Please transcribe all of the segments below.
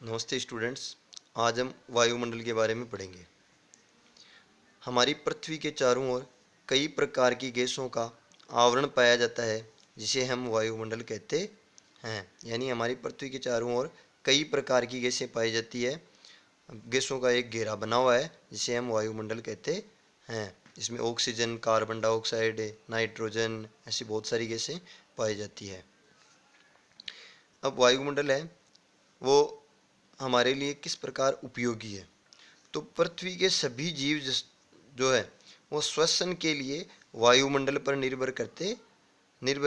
नमस्ते स्टूडेंट्स। आज हम वायुमंडल के बारे में पढ़ेंगे। हमारी पृथ्वी के चारों ओर कई प्रकार की गैसों का आवरण पाया जाता है, जिसे हम वायुमंडल कहते हैं। यानी हमारी पृथ्वी के चारों ओर कई प्रकार की गैसें पाई जाती है। गैसों का एक घेरा बना हुआ है, जिसे हम वायुमंडल कहते हैं। इसमें ऑक्सीजन, कार्बन डाइऑक्साइड, नाइट्रोजन, ऐसी बहुत सारी गैसें पाई जाती है। अब वायुमंडल है वो हमारे लिए किस प्रकार उपयोगी है। तो पृथ्वी के सभी जीव जो है वो श्वसन के लिए वायुमंडल पर निर्भर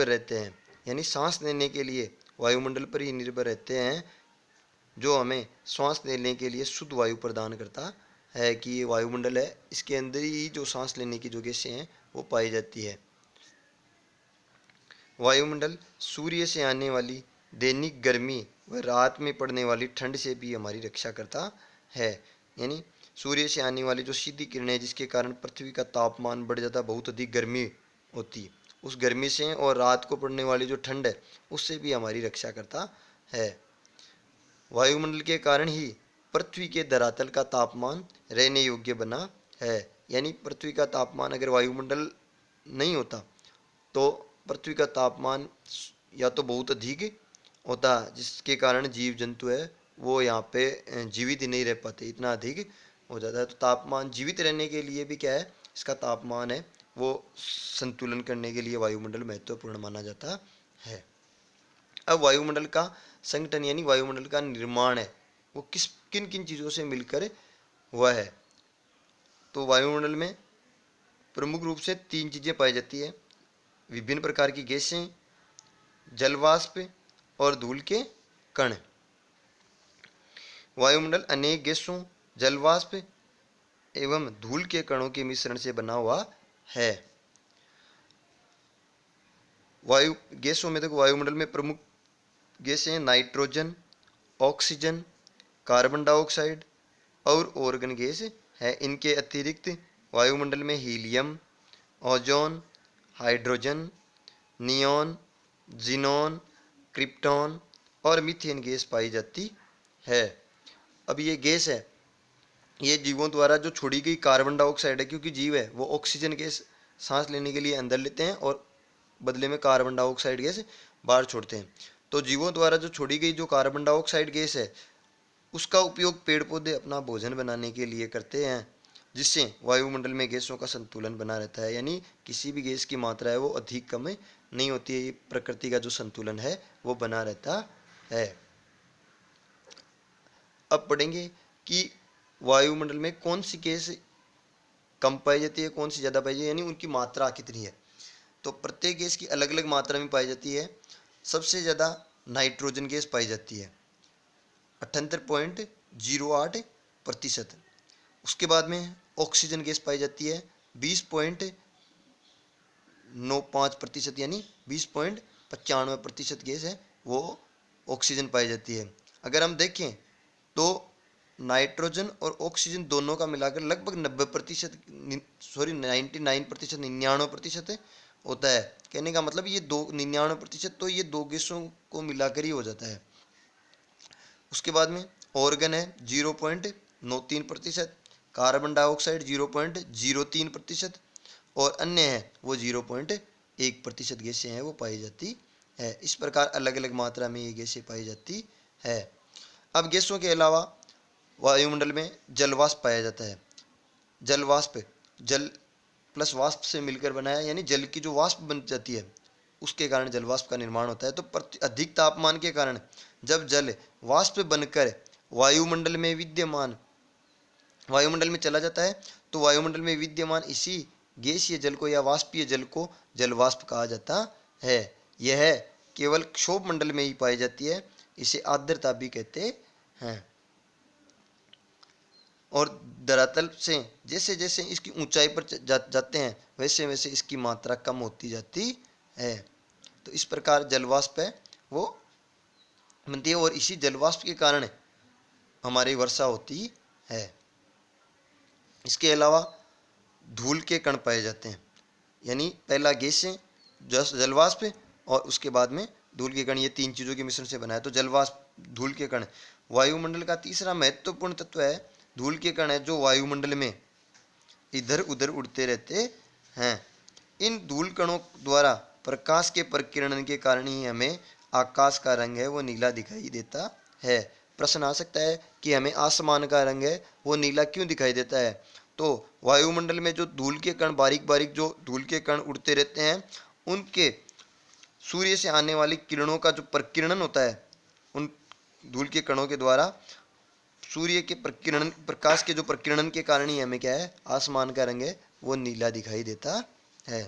रहते हैं। यानी सांस लेने के लिए वायुमंडल पर ही निर्भर रहते हैं, जो हमें सांस लेने के लिए शुद्ध वायु प्रदान करता है। कि ये वायुमंडल है, इसके अंदर ही जो सांस लेने की जो गैसें हैं वो पाई जाती है। वायुमंडल सूर्य से आने वाली दैनिक गर्मी व रात में पड़ने वाली ठंड से भी हमारी रक्षा करता है। यानी सूर्य से आने वाली जो सीधी किरणें हैं, जिसके कारण पृथ्वी का तापमान बढ़ जाता है, बहुत अधिक गर्मी होती, उस गर्मी से, और रात को पड़ने वाली जो ठंड है उससे भी हमारी रक्षा करता है। वायुमंडल के कारण ही पृथ्वी के धरातल का तापमान रहने योग्य बना है। यानी पृथ्वी का तापमान अगर वायुमंडल नहीं होता तो पृथ्वी का तापमान या तो बहुत अधिक होता, जिसके कारण जीव जंतु है वो यहाँ पे जीवित ही नहीं रह पाते, इतना अधिक हो जाता है। तो तापमान जीवित रहने के लिए भी क्या है, इसका तापमान है वो संतुलन करने के लिए वायुमंडल महत्वपूर्ण माना जाता है। अब वायुमंडल का संगठन यानी वायुमंडल का निर्माण है वो किन किन चीज़ों से मिलकर हुआ है। तो वायुमंडल में प्रमुख रूप से तीन चीज़ें पाई जाती है: विभिन्न प्रकार की गैसें, जलवाष्प और धूल के कण। वायुमंडल अनेक गैसों, जलवाष्प एवं धूल के कणों के मिश्रण से बना हुआ है। वायु गैसों में देखो, वायुमंडल में प्रमुख गैसें हैं नाइट्रोजन, ऑक्सीजन, कार्बन डाइऑक्साइड और ऑर्गन गैस है। इनके अतिरिक्त वायुमंडल में helium, ozone, hydrogen, neon, xenon, krypton और मीथेन गैस पाई जाती है। अब ये गैस है, ये जीवों द्वारा जो छोड़ी गई कार्बन डाइऑक्साइड है, क्योंकि जीव है वो ऑक्सीजन गैस सांस लेने के लिए अंदर लेते हैं और बदले में कार्बन डाइऑक्साइड गैस बाहर छोड़ते हैं। तो जीवों द्वारा जो छोड़ी गई जो कार्बन डाइऑक्साइड गैस है, उसका उपयोग पेड़ पौधे अपना भोजन बनाने के लिए करते हैं, जिससे वायुमंडल में गैसों का संतुलन बना रहता है। यानी किसी भी गैस की मात्रा है वो अधिक कम नहीं होती है, प्रकृति का जो संतुलन है वो बना रहता है। अब पढ़ेंगे कि वायुमंडल में कौन सी गैस कम पाई जाती है, कौन सी ज़्यादा पाई जाती है, यानी उनकी मात्रा कितनी है। तो प्रत्येक गैस की अलग अलग मात्रा में पाई जाती है। सबसे ज़्यादा नाइट्रोजन गैस पाई जाती है 78.08%। उसके बाद में ऑक्सीजन गैस पाई जाती है 20.95%, यानी 20.95% गैस है वो ऑक्सीजन पाई जाती है। अगर हम देखें तो नाइट्रोजन और ऑक्सीजन दोनों का मिलाकर लगभग 90%, सॉरी 99%, 99% होता है। कहने का मतलब ये 99%, तो ये दो गैसों को मिलाकर ही हो जाता है। उसके बाद में ऑर्गन है 0.93%, कार्बन डाइऑक्साइड 0.03% और अन्य है वो 0.1% गैसें हैं वो पाई जाती है। इस प्रकार अलग अलग मात्रा में ये गैसें पाई जाती है। अब गैसों के अलावा वायुमंडल में जलवाष्प पाया जाता है। जलवाष्प जल प्लस वाष्प से मिलकर बना है, यानी जल की जो वाष्प बन जाती है उसके कारण जलवाष्प का निर्माण होता है। तो अधिक तापमान के कारण जब जल वाष्प बनकर वायुमंडल में चला जाता है, तो वायुमंडल में विद्यमान इसी गैसीय जल को या वाष्पीय जल को जलवाष्प कहा जाता है। यह केवल क्षोभ मंडल में ही पाई जाती है, इसे आर्द्रता भी कहते हैं। और धरातल से जैसे जैसे इसकी ऊंचाई पर जाते हैं वैसे वैसे इसकी मात्रा कम होती जाती है। तो इस प्रकार जलवाष्प है वो बनती है, और इसी जलवाष्प के कारण हमारी वर्षा होती है। इसके अलावा धूल के कण पाए जाते हैं, यानी पहला गैसें, जलवाष्प, और उसके बाद में धूल के कण, ये तीन चीज़ों के मिश्रण से बना है। तो जल वाष्प, धूल के कण। वायुमंडल का तीसरा महत्वपूर्ण तत्व है धूल के कण है, जो वायुमंडल में इधर उधर उड़ते रहते हैं। इन धूल कणों द्वारा प्रकाश के प्रकीर्णन के कारण ही हमें आकाश का रंग है वो नीला दिखाई देता है। प्रश्न आ सकता है कि हमें आसमान का रंग है वो नीला क्यों दिखाई देता है? तो वायुमंडल में जो धूल के कण, बारीक बारीक जो धूल के कण उड़ते रहते हैं, उनके सूर्य से आने वाली किरणों का जो प्रकीर्णन होता है, उन धूल के कणों के द्वारा सूर्य के प्रकीर्णन, प्रकाश के जो प्रकीर्णन के कारण ही हमें क्या है, आसमान का रंग है वो नीला दिखाई देता है।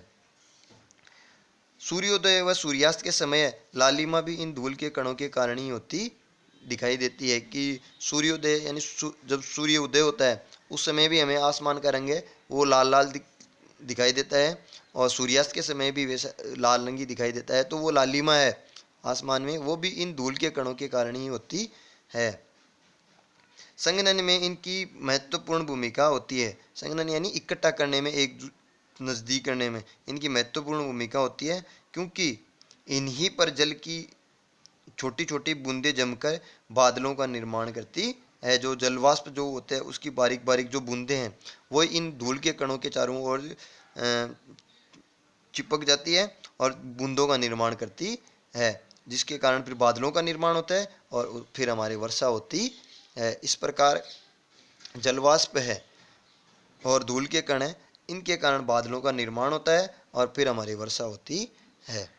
सूर्योदय व सूर्यास्त के समय लालिमा भी इन धूल के कणों के कारण ही होती दिखाई देती है। कि सूर्योदय यानी जब सूर्य उदय होता है उस समय भी हमें आसमान का रंग है वो लाल लाल दिखाई देता है, और सूर्यास्त के समय भी वैसा लाल रंग ही दिखाई देता है। तो वो लालिमा है आसमान में, वो भी इन धूल के कणों के कारण ही होती है। संघनन में इनकी महत्वपूर्ण भूमिका होती है। संघनन यानी इकट्ठा करने में, एक नज़दीक करने में इनकी महत्वपूर्ण भूमिका होती है, क्योंकि इन्हीं पर जल की छोटी छोटी बूंदें जमकर बादलों का निर्माण करती है। जो जलवाष्प जो होते हैं उसकी बारीक बारीक जो बूंदें हैं वो इन धूल के कणों के चारों ओर चिपक जाती है और बूंदों का निर्माण करती है, जिसके कारण फिर बादलों का निर्माण होता है और फिर हमारी वर्षा होती है। इस प्रकार जलवाष्प है और धूल के कण है, इनके कारण बादलों का निर्माण होता है और फिर हमारी वर्षा होती है।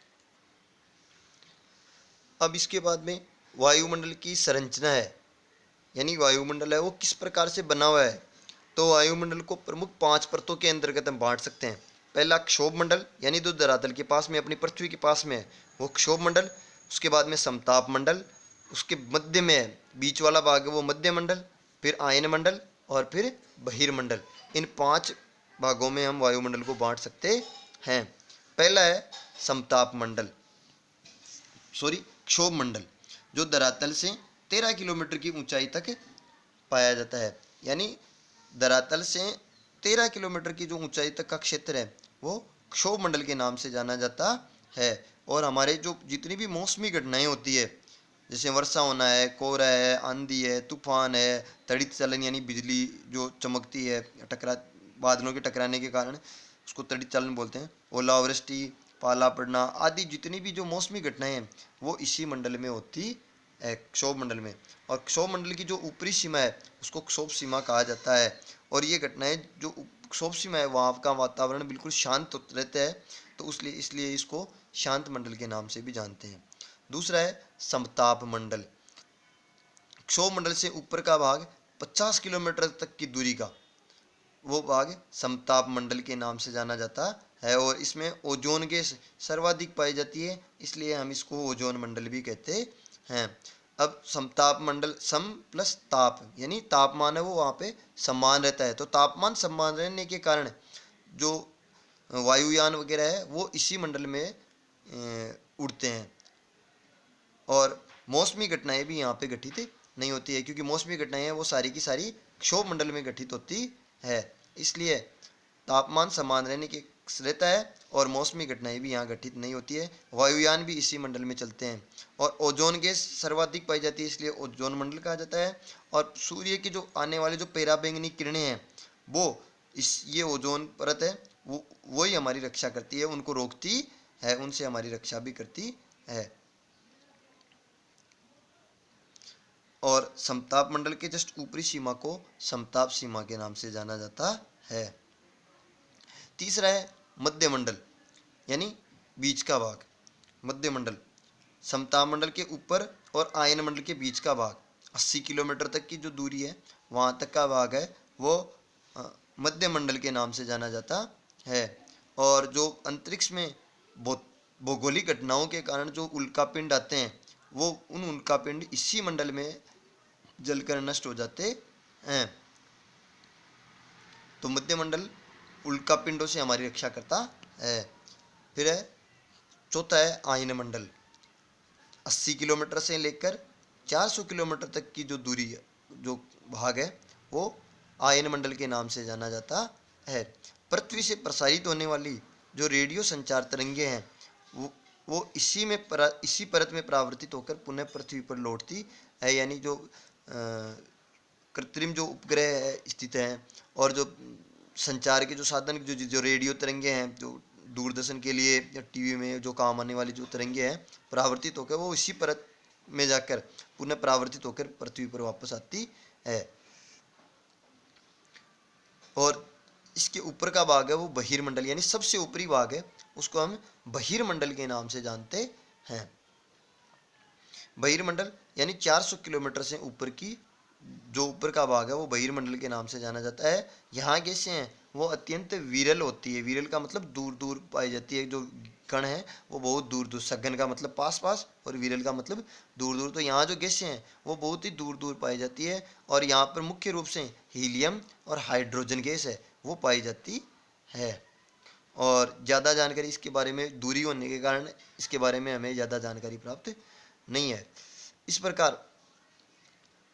अब इसके बाद में वायुमंडल की संरचना है, यानी वायुमंडल है वो किस प्रकार से बना हुआ है। तो वायुमंडल को प्रमुख 5 परतों के अंतर्गत हम बांट सकते हैं। पहला क्षोभ मंडल, यानी जो धरातल के पास में, अपनी पृथ्वी के पास में है, वो क्षोभ मंडल। उसके बाद में समताप मंडल, उसके मध्य में है, बीच वाला भाग है वो मध्य मंडल, फिर आयन मंडल और फिर बहिर्मंडल। इन 5 भागों में हम वायुमंडल को बांट सकते हैं। पहला है समताप मंडल, क्षोभ मंडल, जो धरातल से 13 किलोमीटर की ऊंचाई तक पाया जाता है। यानी धरातल से 13 किलोमीटर की जो ऊंचाई तक का क्षेत्र है वो क्षोभ मंडल के नाम से जाना जाता है। और हमारे जो जितनी भी मौसमी घटनाएं होती है, जैसे वर्षा होना है, कोहरा है, आंधी है, तूफान है, तड़ित चलन यानी बिजली जो चमकती है बादलों के टकराने के कारण, उसको तड़ित चलन बोलते हैं, ओलावृष्टि, पाला पड़ना आदि जितनी भी जो मौसमी घटनाएं हैं वो इसी मंडल में होती है, क्षोभ मंडल में। और क्षोभ मंडल की जो ऊपरी सीमा है उसको क्षोभ सीमा कहा जाता है। और ये घटनाएं जो क्षोभ सीमा है वहाँ का वातावरण बिल्कुल शांत रहता है, तो इसलिए इसको शांत मंडल के नाम से भी जानते हैं। दूसरा है समताप मंडल। क्षोभ मंडल से ऊपर का भाग 50 किलोमीटर तक की दूरी का वो भाग समताप मंडल के नाम से जाना जाता है। और इसमें ओजोन गैस सर्वाधिक पाई जाती है, इसलिए हम इसको ओजोन मंडल भी कहते हैं। अब समताप मंडल, सम प्लस ताप यानी तापमान है वो वहाँ पे समान रहता है। तो तापमान समान रहने के कारण जो वायुयान वगैरह है वो इसी मंडल में उड़ते हैं। और मौसमी घटनाएं भी यहाँ पे घटित नहीं होती है, क्योंकि मौसमी घटनाएं हैं वो सारी की सारी क्षोभ मंडल में घटित होती है। इसलिए तापमान समान रहने के रहता है और मौसमी घटनाएं भी यहाँ घटित नहीं होती है। वायुयान भी इसी मंडल में चलते हैं। और ओजोन गैस सर्वाधिक पाई जाती है, इसलिए ओजोन मंडल कहा जाता है। और सूर्य की जो आने वाले जो पराबैंगनी किरणें हैं वो ये ओजोन परत है वही हमारी रक्षा करती है, उनको रोकती है, उनसे हमारी रक्षा भी करती है। और समताप मंडल के जस्ट ऊपरी सीमा को समताप सीमा के नाम से जाना जाता है। तीसरा है मध्य मंडल, यानी बीच का भाग। मध्य मंडल समताप मंडल के ऊपर और आयन मंडल के बीच का भाग, 80 किलोमीटर तक की जो दूरी है वहाँ तक का भाग है वो मध्य मंडल के नाम से जाना जाता है। और जो अंतरिक्ष में भौगोलिक घटनाओं के कारण जो उल्कापिंड आते हैं वो उन उल्कापिंड इसी मंडल में जलकर नष्ट हो जाते हैं। तो मध्य मंडल उल्कापिंडों से हमारी रक्षा करता है। फिर है चौथा है आयन मंडल। 80 किलोमीटर से लेकर 400 किलोमीटर तक की जो दूरी है, जो भाग है वो आयन मंडल के नाम से जाना जाता है। पृथ्वी से प्रसारित होने वाली जो रेडियो संचार तरंगे हैं वो इसी परत में परावर्तित होकर पुनः पृथ्वी पर लौटती है। यानी जो कृत्रिम जो उपग्रह है स्थित हैं और जो संचार के जो साधन जो जो रेडियो तरंगे हैं, जो दूरदर्शन के लिए या टीवी में जो काम आने वाली जो तरंगे हैं, परावर्तित होकर वो इसी परत में जाकर पुनः परावर्तित होकर पृथ्वी पर वापस आती है। और इसके ऊपर का भाग है वो बहिर्मंडल, यानी सबसे ऊपरी भाग है, उसको हम बहिर्मंडल के नाम से जानते हैं। बहिर्मंडल यानी 400 किलोमीटर से ऊपर की जो ऊपर का भाग है वो बहिर्मंडल के नाम से जाना जाता है। यहाँ गैसें हैं वो अत्यंत विरल होती है। विरल का मतलब दूर दूर पाई जाती है। जो कण है वो बहुत दूर दूर, सघन का मतलब पास पास और विरल का मतलब दूर दूर। तो यहाँ जो गैसें हैं वो बहुत ही दूर दूर पाई जाती है और यहाँ पर मुख्य रूप से हीलियम और हाइड्रोजन गैस है वो पाई जाती है। और ज़्यादा जानकारी इसके बारे में दूरी होने के कारण इसके बारे में हमें ज़्यादा जानकारी प्राप्त नहीं है। इस प्रकार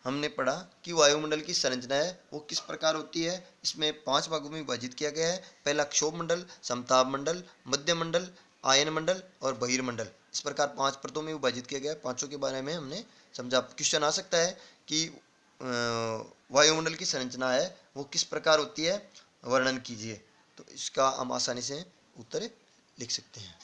हमने पढ़ा कि वायुमंडल की संरचना है वो किस प्रकार होती है। इसमें 5 भागों में विभाजित किया गया है। पहला क्षोभ मंडल, समताप मंडल, मध्य मंडल, आयन मंडल और बहिर्मंडल। इस प्रकार 5 परतों में विभाजित किया गया है। पांचों के बारे में हमने समझा। क्वेश्चन आ सकता है कि वायुमंडल की संरचना है वो किस प्रकार होती है, वर्णन कीजिए। तो इसका हम आसानी से उत्तर लिख सकते हैं।